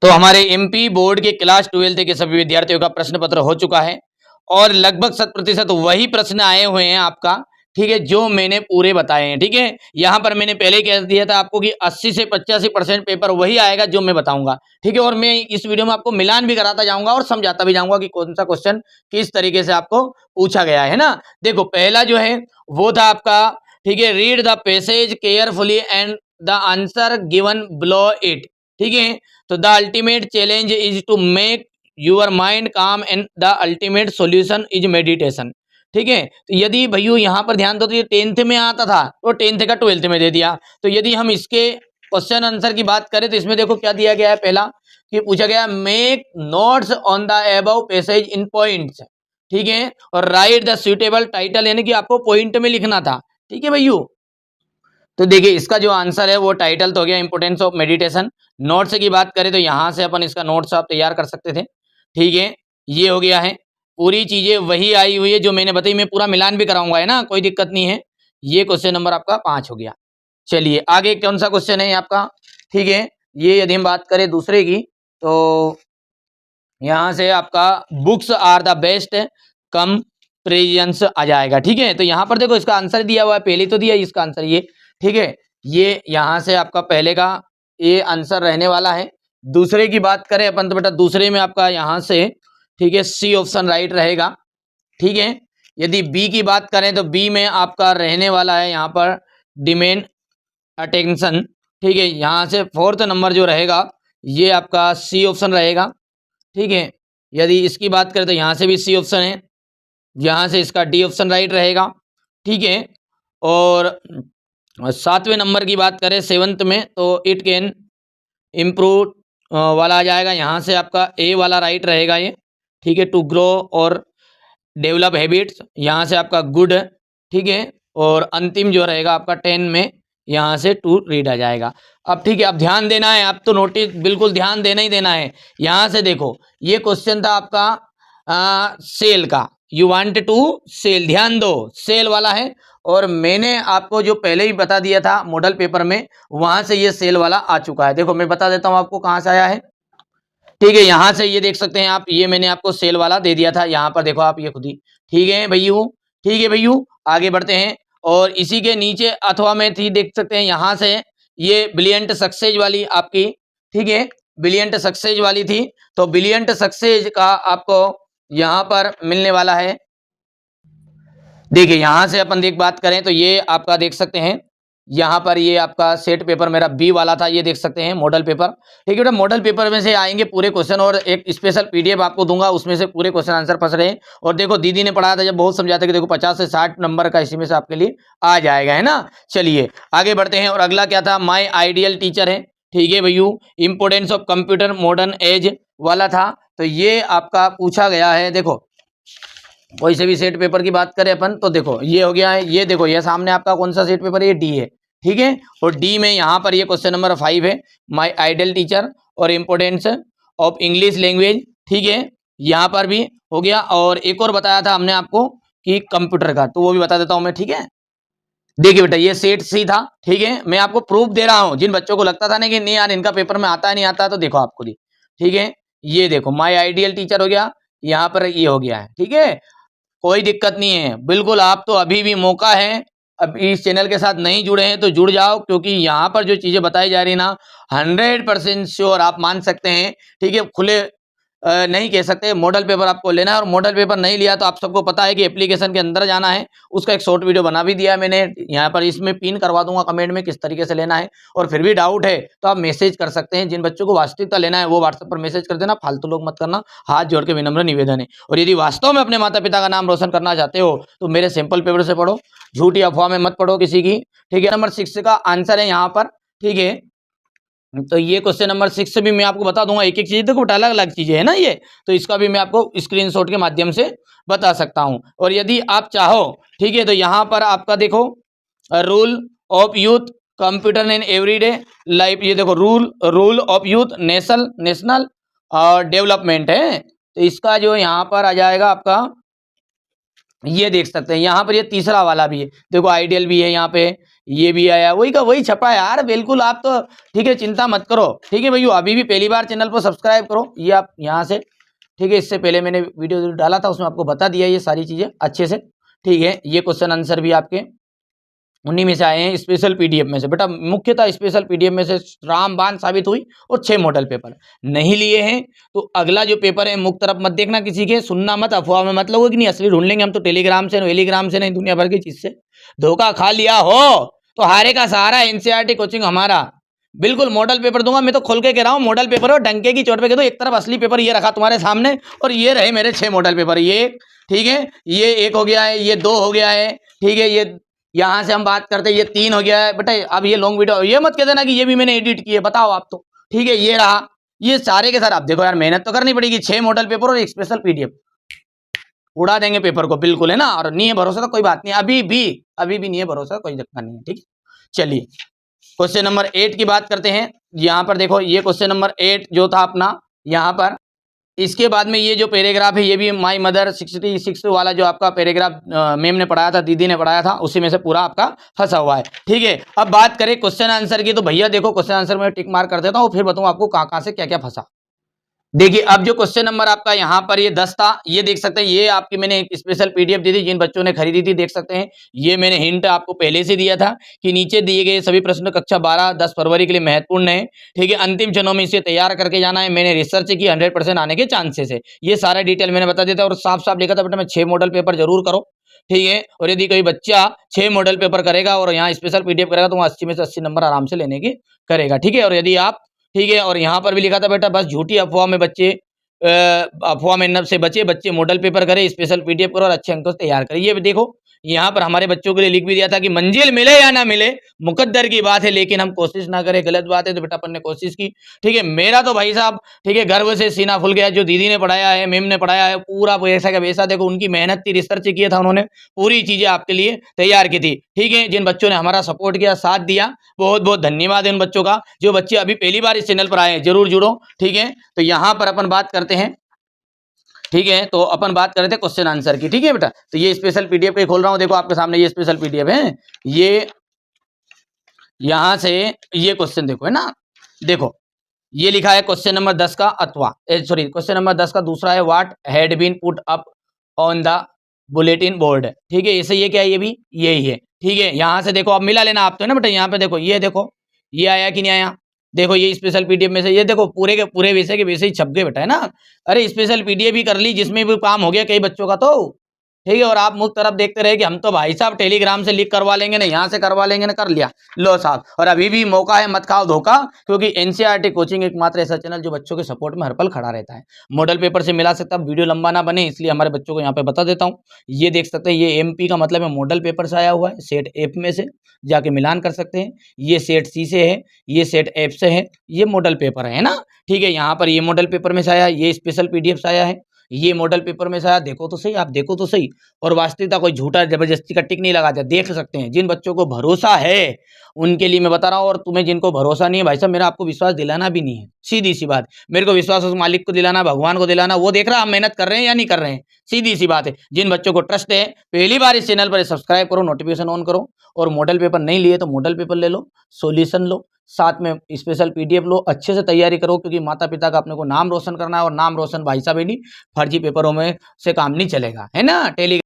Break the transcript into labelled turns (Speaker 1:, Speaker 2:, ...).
Speaker 1: तो हमारे MP board के क्लास 12 के सभी विद्यार्थियों का प्रश्न पत्र हो चुका है और लगभग 100% वही प्रश्न आए हुए हैं आपका, ठीक है, जो मैंने पूरे बताए हैं। ठीक है, यहाँ पर मैंने पहले कह दिया था आपको कि 80 से 85% पेपर वही आएगा जो मैं बताऊंगा। ठीक है, और मैं इस वीडियो में आपको मिलान भी कराता जाऊंगा और समझाता भी जाऊंगा कि कौन सा क्वेश्चन किस तरीके से आपको पूछा गया है ना। देखो पहला जो है वो था आपका, ठीक है, read the passage carefully and the answer given below it. ठीक है, तो the ultimate challenge is to make your mind calm and the ultimate solution is meditation. ठीक है, तो यदि भैया यहाँ पर ध्यान दो तो ये 10th में आता था तो 10th का 12th में दे दिया। तो यदि हम इसके क्वेश्चन आंसर की बात करें तो इसमें देखो क्या दिया गया है, पहला कि पूछा गया make notes on the above passage in points. ठीक है, और राइट द सुटेबल टाइटल, यानी कि आपको पॉइंट में लिखना था। ठीक है भैया, तो देखिए इसका जो आंसर है वो टाइटल तो हो गया इंपोर्टेंस ऑफ मेडिटेशन। नोट्स की बात करें तो यहाँ से अपन इसका नोट्स आप तैयार कर सकते थे। ठीक है, ये हो गया है, पूरी चीजें वही आई हुई है जो मैंने बताई, मैं पूरा मिलान भी कराऊंगा, है ना, कोई दिक्कत नहीं है। ये क्वेश्चन नंबर आपका 5 हो गया। चलिए आगे कौन सा क्वेश्चन है आपका। ठीक है, ये यदि हम बात करें दूसरे की तो यहाँ से आपका books are the best comparisons आ जाएगा। ठीक है, तो यहाँ पर देखो इसका आंसर दिया हुआ है, पहले तो दिया इसका आंसर ये। ठीक है, ये यहाँ से आपका पहले का ये आंसर रहने वाला है। दूसरे की बात करें अपन तो बेटा दूसरे में आपका यहाँ से, ठीक है, सी ऑप्शन राइट रहेगा। ठीक है, यदि बी की बात करें तो बी में आपका रहने वाला है यहाँ पर डिमेन अटेंशन। ठीक है, यहाँ से 4th नंबर जो रहेगा ये आपका सी ऑप्शन रहेगा। ठीक है, यदि इसकी बात करें तो यहाँ से भी सी ऑप्शन है, यहाँ से इसका डी ऑप्शन राइट रहेगा। ठीक है, और 7वें नंबर की बात करें 7th में तो इट कैन इम्प्रूव वाला आ जाएगा, यहाँ से आपका ए वाला राइट रहेगा ये। ठीक है, टू ग्रो और डेवलप हैबिट्स, यहाँ से आपका गुड। ठीक है, और अंतिम जो रहेगा आपका 10 में यहाँ से टू रीड आ जाएगा। अब ठीक है, अब ध्यान देना है, अब तो नोटिस बिल्कुल ध्यान देना ही देना है। यहाँ से देखो ये क्वेश्चन था आपका सेल का, यू वांट टू सेल, ध्यान दो सेल वाला है। और मैंने आपको जो पहले ही बता दिया था मॉडल पेपर में, वहां से ये सेल वाला आ चुका है। देखो मैं बता देता हूँ आपको कहाँ से आया है। ठीक है, यहाँ से ये देख सकते हैं आप, ये मैंने आपको सेल वाला दे दिया था, यहाँ पर देखो आप ये खुद ही। ठीक है भैया, ठीक है भैया, आगे बढ़ते हैं। और इसी के नीचे अथवा में थी देख सकते हैं यहाँ से ये ब्रिलियंट सक्सेस वाली आपकी। ठीक है, ब्रिलियंट सक्सेस वाली थी, तो ब्रिलियंट सक्सेस का आपको यहाँ पर मिलने वाला है। देखिए यहाँ से अपन देख बात करें तो ये आपका देख सकते हैं, यहाँ पर ये आपका सेट पेपर मेरा बी वाला था, ये देख सकते हैं मॉडल पेपर। ठीक है बेटा, मॉडल पेपर में से आएंगे पूरे क्वेश्चन और एक स्पेशल पीडीएफ आपको दूंगा, उसमें से पूरे क्वेश्चन आंसर फंस रहे हैं। और देखो दीदी ने पढ़ाया था जब, बहुत समझाते कि देखो 50 से 60 नंबर का इसी में से आपके लिए आ जाएगा, है ना। चलिए आगे बढ़ते हैं, और अगला क्या था, माई आइडियल टीचर है। ठीक है भैया, importance of computer modern age वाला था, तो ये आपका पूछा गया है। देखो कोई से भी सेट पेपर की बात करें अपन तो देखो ये हो गया है, ये देखो ये सामने आपका कौन सा सेट पेपर है, ये डी है। ठीक है, और डी में यहाँ पर ये क्वेश्चन नंबर 5 है, माय आइडियल टीचर और इम्पोर्टेंस ऑफ इंग्लिश लैंग्वेज। ठीक है, यहाँ पर भी हो गया, और एक और बताया था हमने आपको कि कंप्यूटर का, तो वो भी बता देता हूँ मैं। ठीक है, देखिए बेटा ये सेट सी था। ठीक है, मैं आपको प्रूफ दे रहा हूँ, जिन बच्चों को लगता था ना कि नहीं यार इनका पेपर में आता है नहीं आता, तो देखो आपको दी। ठीक है, ये देखो माय आइडियल टीचर हो गया, यहाँ पर ये हो गया है। ठीक है, कोई दिक्कत नहीं है, बिल्कुल आप तो अभी भी मौका है, अब इस चैनल के साथ नहीं जुड़े हैं तो जुड़ जाओ, क्योंकि यहाँ पर जो चीजें बताई जा रही ना 100% श्योर आप मान सकते हैं। ठीक है, खुले नहीं कह सकते, मॉडल पेपर आपको लेना है, और मॉडल पेपर नहीं लिया तो आप सबको पता है कि एप्लीकेशन के अंदर जाना है, उसका एक शॉर्ट वीडियो बना भी दिया है मैंने, यहाँ पर इसमें पिन करवा दूंगा कमेंट में किस तरीके से लेना है। और फिर भी डाउट है तो आप मैसेज कर सकते हैं, जिन बच्चों को वास्तविकता लेना है वो व्हाट्सएप पर मैसेज कर देना, फालतू लोग मत करना, हाथ जोड़ के विनम्र निवेदन है। और यदि वास्तव में अपने माता पिता का नाम रोशन करना चाहते हो तो मेरे सिंपल पेपर से पढ़ो, झूठी अफवाह में मत पढ़ो किसी की। ठीक है, नंबर 6 का आंसर है यहाँ पर। ठीक है, तो ये क्वेश्चन नंबर 6 से भी मैं आपको बता दूंगा, एक एक चीज देखो अलग अलग चीजें है ना ये, तो इसका भी मैं आपको स्क्रीनशॉट के माध्यम से बता सकता हूं। और यदि आप चाहो, ठीक है, तो यहाँ पर आपका देखो rule of youth computer in everyday life, ये देखो रूल ऑफ यूथ नेशनल और डेवलपमेंट है, तो इसका जो यहाँ पर आ जाएगा आपका, ये देख सकते हैं यहाँ पर ये तीसरा वाला भी है, देखो आइडियल भी है यहाँ पे, ये भी आया, वही का वही छपा है यार, बिल्कुल आप तो ठीक है, चिंता मत करो। ठीक है भैया, अभी भी पहली बार चैनल को सब्सक्राइब करो, ये आप यहाँ से, ठीक है। इससे पहले मैंने वीडियो डाला था, उसमें आपको बता दिया ये सारी चीजें अच्छे से। ठीक है, ये क्वेश्चन आंसर भी आपके उन्हीं में से आए हैं, स्पेशल पीडीएफ में से। बेटा मुख्यतः स्पेशल पीडीएफ में से रामबाण साबित हुई, और 6 मॉडल पेपर नहीं लिए हैं। तो अगला जो पेपर है, मुख तरफ मत देखना किसी के, सुनना मत, अफवाह में मत लगो कि नहीं असली ढूंढ लेंगे हम तो टेलीग्राम से, टेलीग्राम से नहीं, दुनिया भर की चीज से धोखा खा लिया हो तो हारे का सहारा एनसीईआरटी कोचिंग हमारा। बिल्कुल मॉडल पेपर दूंगा, मैं तो खोल के कह रहा हूँ, मॉडल पेपर और डंके की चोट पे कह दो। एक तरफ असली पेपर ये रखा तुम्हारे सामने, और ये रहे मेरे 6 मॉडल पेपर, ये ठीक है, ये 1 हो गया है, ये 2 हो गया है, ठीक है, ये यहाँ से हम बात करते हैं, ये 3 हो गया है बेटा। अब ये लॉन्ग वीडियो ये मत कह देना कि ये भी मैंने एडिट किए, बताओ आप तो। ठीक है, ये रहा, ये सारे के सारे। आप देखो यार, मेहनत तो करनी पड़ेगी, 6 मॉडल पेपर और एक स्पेशल पीडीएफ, उड़ा देंगे पेपर को, बिल्कुल है ना। और नहीं है भरोसा तो कोई बात नहीं, अभी भी नहीं है भरोसा, कोई दिक्कत नहीं है। ठीक है, चलिए क्वेश्चन नंबर 8 की बात करते हैं। यहाँ पर देखो, ये क्वेश्चन नंबर 8 जो था अपना, यहाँ पर इसके बाद में ये जो पैराग्राफ है, ये भी माई मदर 66 वाला जो आपका पैराग्राफ मैम ने पढ़ाया था, दीदी ने पढ़ाया था, उसी में से पूरा आपका फंसा हुआ है। ठीक है, अब बात करें क्वेश्चन आंसर की, तो भैया देखो क्वेश्चन आंसर में टिक मार्क कर देता हूँ, फिर बताऊँ आपको कहाँ कहाँ से क्या क्या फंसा। देखिए, अब जो क्वेश्चन नंबर आपका यहाँ पर ये 10 था, ये देख सकते हैं, ये आपकी मैंने एक स्पेशल पीडीएफ दी थी, जिन बच्चों ने खरीदी थी देख सकते हैं। ये मैंने हिंट आपको पहले से दिया था कि नीचे दिए गए सभी प्रश्न कक्षा 12 10 फरवरी के लिए महत्वपूर्ण है। ठीक है, अंतिम क्षणों में इसे तैयार करके जाना है। मैंने रिसर्च की, 100% आने के चांसेस है, ये सारा डिटेल मैंने बता दिया था। और साफ साफ लिखा था बेटा, मैं 6 मॉडल पेपर जरूर करो। ठीक है, और यदि कोई बच्चा 6 मॉडल पेपर करेगा और यहाँ स्पेशल पीडीएफ करेगा, तो वो 80 में से 80 नंबर आराम से लेने के करेगा। ठीक है, और यदि आप, ठीक है, और यहाँ पर भी लिखा था बेटा, बस झूठी अफवाह में अफवाह में नब से बचे, बच्चे मॉडल पेपर करें, स्पेशल पीडीएफ करो और अच्छे अंकों से तैयार करें। ये भी देखो, यहाँ पर हमारे बच्चों के लिए लिख भी दिया था कि मंजिल मिले या ना मिले मुकद्दर की बात है, लेकिन हम कोशिश ना करें गलत बात है। तो बेटा अपन ने कोशिश की। ठीक है, मेरा तो भाई साहब, ठीक है, गर्व से सीना फुल गया। जो दीदी ने पढ़ाया है, मैम ने पढ़ाया है, पूरा वैसा का वैसा देखो, उनकी मेहनत थी, रिसर्च किया था उन्होंने, पूरी चीजें आपके लिए तैयार की थी। ठीक है, जिन बच्चों ने हमारा सपोर्ट किया, साथ दिया, बहुत बहुत धन्यवाद है उन बच्चों का। जो बच्चे अभी पहली बार इस चैनल पर आए हैं, जरूर जुड़ो। ठीक है, तो यहाँ पर अपन बात करते हैं। ठीक है, तो अपन बात कर रहे थे क्वेश्चन आंसर की। ठीक है बेटा, तो ये स्पेशल पीडीएफ के खोल रहा हूं, देखो आपके सामने ये स्पेशल पीडीएफ है। ये यहां से ये क्वेश्चन देखो, है ना, देखो ये लिखा है क्वेश्चन नंबर 10 का, अथवा सॉरी क्वेश्चन नंबर 10 का दूसरा है, what had been put up on the bulletin board. ठीक है, ऐसे ये क्या है, ये भी यही है। ठीक है, यहां से देखो, अब मिला लेना आप तो है ना बेटा। यहाँ पे देखो, ये देखो, ये आया कि नहीं आया, देखो ये स्पेशल पीडीएफ में से, ये देखो पूरे के पूरे विषय के वैसे ही छप गए बेटा, है ना। अरे स्पेशल पीडीएफ भी कर ली, जिसमें भी काम हो गया कई बच्चों का तो। ठीक है, और आप मुख तरफ देखते रहे कि हम तो भाई साहब टेलीग्राम से लिख करवा लेंगे ना, यहाँ से करवा लेंगे ना, कर लिया लो साहब। और अभी भी मौका है, मत खाओ धोखा, क्योंकि एनसीईआरटी कोचिंग एकमात्र ऐसा चैनल जो बच्चों के सपोर्ट में हर पल खड़ा रहता है। मॉडल पेपर से मिला सकता, वीडियो लंबा ना बने इसलिए हमारे बच्चों को यहाँ पे बता देता हूँ। ये देख सकते हैं, ये एमपी का मतलब है मॉडल पेपर से आया हुआ है, सेट एफ में से जाके मिलान कर सकते हैं। ये सेट सी से है, ये सेट एफ से है, ये मॉडल पेपर है ना। ठीक है, यहाँ पर ये मॉडल पेपर में से आया, ये स्पेशल पीडीएफ से आया है, ये मॉडल पेपर में से आया। देखो तो सही, आप देखो तो सही। और वास्तविकता कोई झूठा जबरदस्ती का टिक नहीं लगाता, देख सकते हैं। जिन बच्चों को भरोसा है उनके लिए मैं बता रहा हूँ, और तुम्हें जिनको भरोसा नहीं है भाई साहब, मेरा आपको विश्वास दिलाना भी नहीं है, सीधी सी बात। मेरे को विश्वास उस मालिक को दिलाना, भगवान को दिलाना, वो देख रहा है हम मेहनत कर रहे हैं या नहीं कर रहे हैं, सीधी सी बात है। जिन बच्चों को ट्रस्ट है, पहली बार इस चैनल पर सब्सक्राइब करो, नोटिफिकेशन ऑन करो, और मॉडल पेपर नहीं लिए तो मॉडल पेपर ले लो, सॉल्यूशन लो, साथ में स्पेशल पीडीएफ लो, अच्छे से तैयारी करो, क्योंकि माता पिता का अपने को नाम रोशन करना है। और नाम रोशन भाई साहब नहीं, फर्जी पेपरों में से काम नहीं चलेगा, है ना। टेली